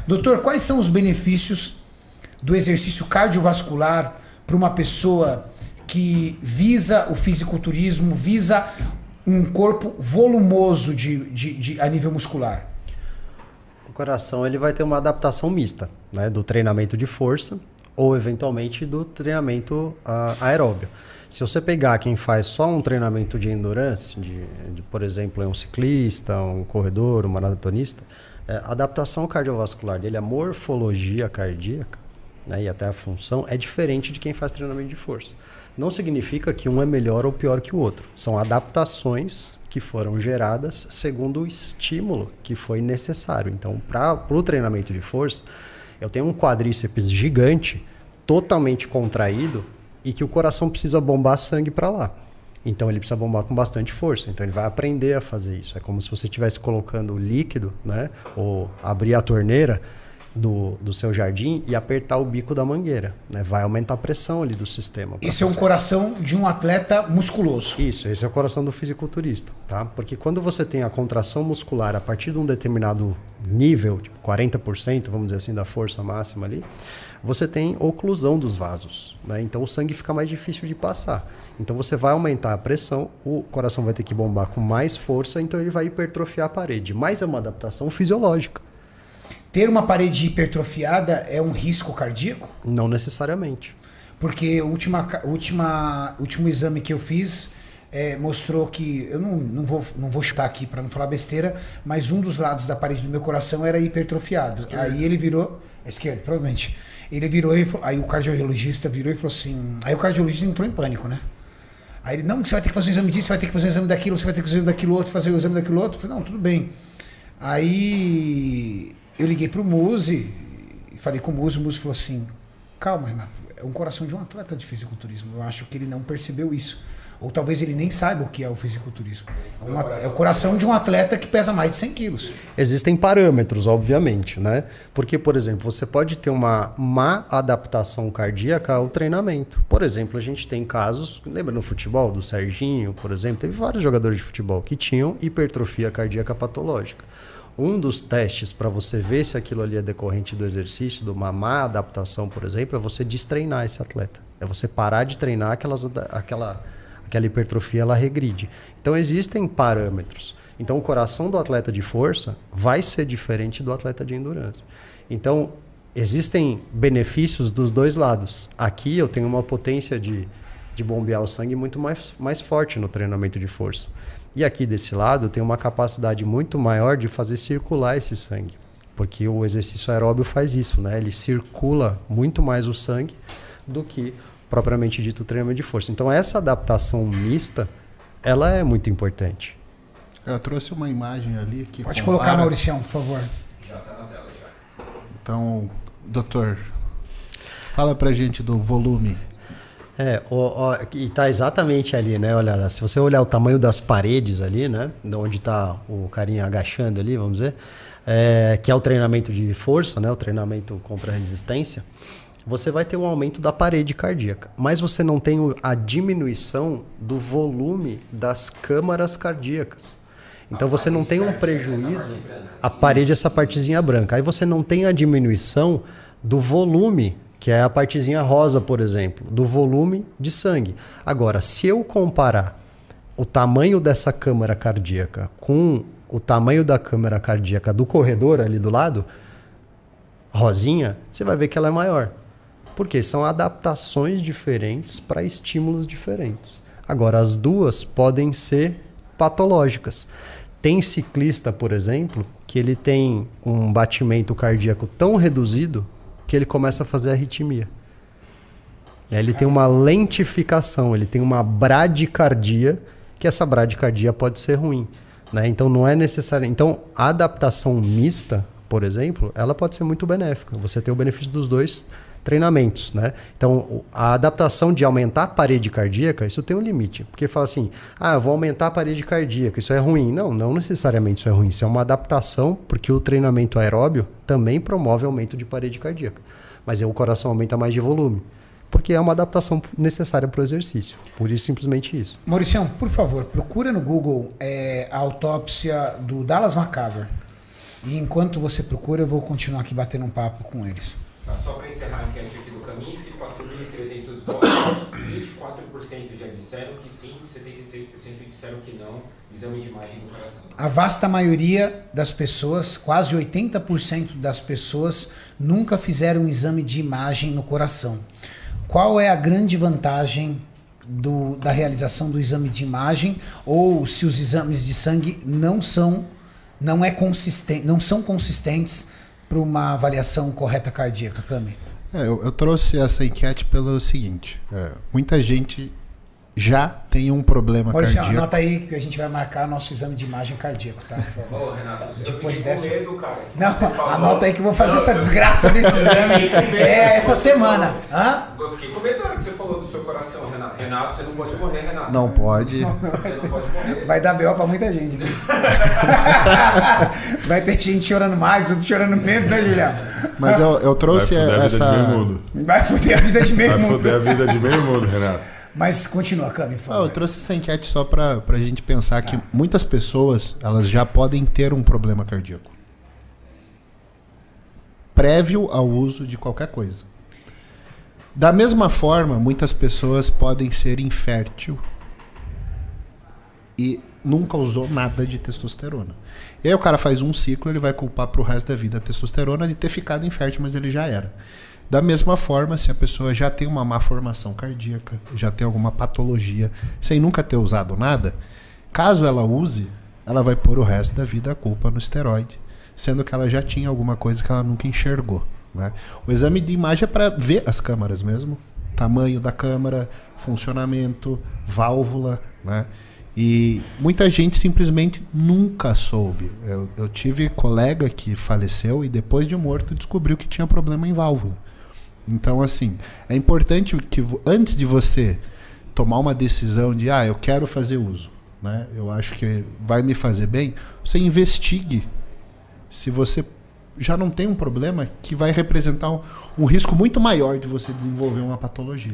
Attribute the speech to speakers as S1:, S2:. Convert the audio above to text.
S1: Doutor, quais são os benefícios do exercício cardiovascular para uma pessoa que visa o fisiculturismo, visa um corpo volumoso a nível muscular?
S2: O coração ele vai ter uma adaptação mista, né, do treinamento de força ou eventualmente do treinamento aeróbio. Se você pegar quem faz só um treinamento de endurance, por exemplo, um ciclista, um corredor, um maratonista, a adaptação cardiovascular dele, a morfologia cardíaca, né, e até a função é diferente de quem faz treinamento de força. Não significa que um é melhor ou pior que o outro. São adaptações que foram geradas segundo o estímulo que foi necessário. Então, para o treinamento de força, eu tenho um quadríceps gigante, totalmente contraído, e que o coração precisa bombar sangue para lá. Então ele precisa bombar com bastante força. Então ele vai aprender a fazer isso. É como se você estivesse colocando líquido, né? Ou abrir a torneira do seu jardim e apertar o bico da mangueira, né? Vai aumentar a pressão ali do sistema.
S1: Esse é um coração de um atleta musculoso.
S2: Isso, esse é o coração do fisiculturista, tá? Porque quando você tem a contração muscular a partir de um determinado nível, tipo 40%, vamos dizer assim, da força máxima ali, você tem oclusão dos vasos, né? Então o sangue fica mais difícil de passar. Então você vai aumentar a pressão, o coração vai ter que bombar com mais força, então ele vai hipertrofiar a parede. Mas é uma adaptação fisiológica.
S1: Ter uma parede hipertrofiada é um risco cardíaco?
S2: Não necessariamente.
S1: Porque o último exame que eu fiz mostrou que, eu não vou chutar aqui para não falar besteira, mas um dos lados da parede do meu coração era hipertrofiado. Aí ele virou, esquerdo, provavelmente. Ele virou, aí o cardiologista virou e falou assim, aí o cardiologista entrou em pânico, né? Aí ele, não, você vai ter que fazer um exame disso, você vai ter que fazer um exame daquilo, você vai ter que fazer um exame daquilo outro, fazer o exame daquilo outro. Eu falei, não, tudo bem. Aí eu liguei pro Muzi e falei com o Muzi falou assim, calma, Renato, é um coração de um atleta de fisiculturismo, eu acho que ele não percebeu isso. Ou talvez ele nem saiba o que é o fisiculturismo. É o coração de um atleta que pesa mais de 100 quilos.
S2: Existem parâmetros, obviamente, né? Porque, por exemplo, você pode ter uma má adaptação cardíaca ao treinamento. Por exemplo, a gente tem casos, lembra no futebol, do Serginho, por exemplo, teve vários jogadores de futebol que tinham hipertrofia cardíaca patológica. Um dos testes para você ver se aquilo ali é decorrente do exercício, de uma má adaptação, por exemplo, é você destreinar esse atleta. É você parar de treinar aquela hipertrofia, ela regride. Então existem parâmetros. Então o coração do atleta de força vai ser diferente do atleta de endurance. Então existem benefícios dos dois lados. Aqui eu tenho uma potência de bombear o sangue muito mais forte no treinamento de força. E aqui desse lado eu tenho uma capacidade muito maior de fazer circular esse sangue. Porque o exercício aeróbio faz isso, né? Ele circula muito mais o sangue do que propriamente dito o treinamento de força. Então essa adaptação mista, ela é muito importante.
S3: Eu trouxe uma imagem ali que
S1: pode colocar, Mauricião, por favor.
S3: Já está na tela já. Então, doutor, fala pra gente do volume.
S2: E tá exatamente ali, né? Olha, se você olhar o tamanho das paredes ali, né? De onde tá o carinha agachando ali, vamos dizer, que é o treinamento de força, né? O treinamento contra a resistência. Você vai ter um aumento da parede cardíaca, mas você não tem a diminuição do volume das câmaras cardíacas. Então você não tem um prejuízo. A parede é essa partezinha branca. Aí você não tem a diminuição do volume, que é a partezinha rosa, por exemplo, do volume de sangue. Agora, se eu comparar o tamanho dessa câmara cardíaca com o tamanho da câmara cardíaca do corredor ali do lado, rosinha, você vai ver que ela é maior. Porque são adaptações diferentes para estímulos diferentes. Agora, as duas podem ser patológicas. Tem ciclista, por exemplo, que ele tem um batimento cardíaco tão reduzido que ele começa a fazer arritmia. E aí ele tem uma lentificação, ele tem uma bradicardia, que essa bradicardia pode ser ruim, né? Então não é necessário. Então a adaptação mista, por exemplo, ela pode ser muito benéfica. Você tem o benefício dos dois treinamentos, né? Então a adaptação de aumentar a parede cardíaca, isso tem um limite. Porque fala assim, eu vou aumentar a parede cardíaca, isso é ruim. Não necessariamente isso é ruim. Isso é uma adaptação, porque o treinamento aeróbio também promove aumento de parede cardíaca. Mas o coração aumenta mais de volume. Porque é uma adaptação necessária para o exercício. Por isso, simplesmente isso.
S1: Mauricião, por favor, procura no Google a autópsia do Dallas McCaver. E enquanto você procura, eu vou continuar aqui batendo um papo com eles.
S4: Tá, só para encerrar a enquete aqui do Kaminsky, 4.300 votos, 24% já disseram que sim, 76% disseram que não, exame de imagem do coração.
S1: A vasta maioria das pessoas, quase 80% das pessoas, nunca fizeram um exame de imagem no coração. Qual é a grande vantagem da realização do exame de imagem, ou se os exames de sangue não são consistentes para uma avaliação correta cardíaca, Cami?
S3: Eu trouxe essa enquete pelo seguinte, muita gente já tem um problema cardíaco.
S1: Anota aí que a gente vai marcar nosso exame de imagem cardíaco, tá?
S4: Ô, Renato,
S1: depois
S4: eu
S1: dessa...
S4: com medo, cara.
S1: Não, anota aí que eu vou fazer essa desgraça desse exame essa semana. Hã?
S4: Eu fiquei com medo na hora que você falou do seu coração, Renato. Renato, você não pode morrer, Renato.
S3: Não pode.
S4: Você não pode morrer.
S1: Vai dar B.O. pra muita gente. Vai ter gente chorando mais, outros chorando menos, né, Julião?
S3: Mas eu trouxe essa...
S1: Vai foder a vida de meio mundo.
S5: Vai foder a vida de meio mundo, Renato.
S1: Mas continua, Cami, por favor.
S3: Eu trouxe essa enquete só pra gente pensar que muitas pessoas, elas já podem ter um problema cardíaco prévio ao uso de qualquer coisa. Da mesma forma, muitas pessoas podem ser infértil e nunca usou nada de testosterona. E aí o cara faz um ciclo, ele vai culpar pro resto da vida a testosterona de ter ficado infértil, mas ele já era. Da mesma forma, se a pessoa já tem uma má formação cardíaca, já tem alguma patologia, sem nunca ter usado nada, caso ela use, ela vai pôr o resto da vida a culpa no esteroide, sendo que ela já tinha alguma coisa que ela nunca enxergou, né? O exame de imagem é para ver as câmaras mesmo, tamanho da câmara, funcionamento, válvula, né? E muita gente simplesmente nunca soube. Eu tive colega que faleceu e depois de morto descobriu que tinha problema em válvula. Então, assim, é importante que antes de você tomar uma decisão de eu quero fazer uso, né? Eu acho que vai me fazer bem, você investigue se você já não tem um problema que vai representar um risco muito maior de você desenvolver uma patologia.